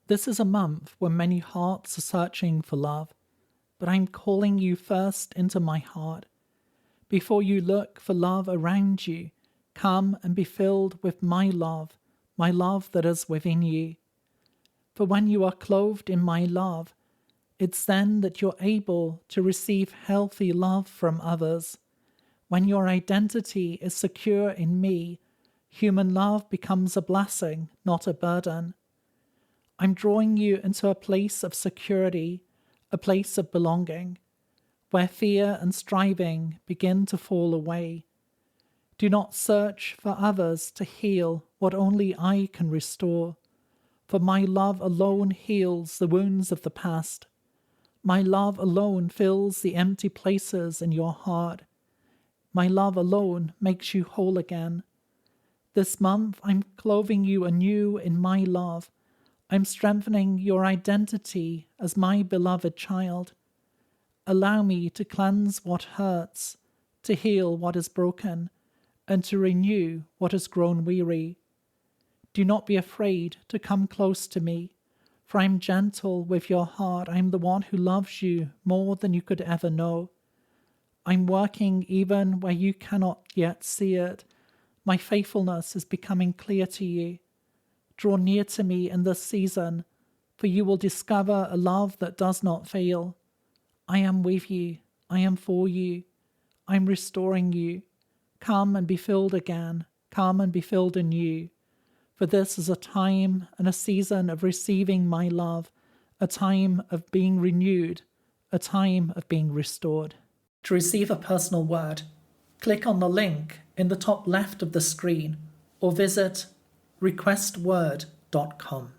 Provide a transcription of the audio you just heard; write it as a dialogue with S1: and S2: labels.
S1: This is a month when many hearts are searching for love, but I'm calling you first into my heart. Before you look for love around you, come and be filled with my love that is within you. For when you are clothed in my love, it's then that you're able to receive healthy love from others. When your identity is secure in me, human love becomes a blessing, not a burden. I'm drawing you into a place of security, a place of belonging, where fear and striving begin to fall away. Do not search for others to heal what only I can restore, for my love alone heals the wounds of the past. My love alone fills the empty places in your heart. My love alone makes you whole again. This month I'm clothing you anew in my love. I'm strengthening your identity as my beloved child. Allow me to cleanse what hurts, to heal what is broken, and to renew what has grown weary. Do not be afraid to come close to me, for I am gentle with your heart. I am the one who loves you more than you could ever know. I'm working even where you cannot yet see it. My faithfulness is becoming clear to you. Draw near to me in this season, for you will discover a love that does not fail. I am with you. I am for you. I am restoring you. Come and be filled again. Come and be filled anew. For this is a time and a season of receiving my love, a time of being renewed, a time of being restored. To receive a personal word, click on the link in the top left of the screen or visit requestword.com.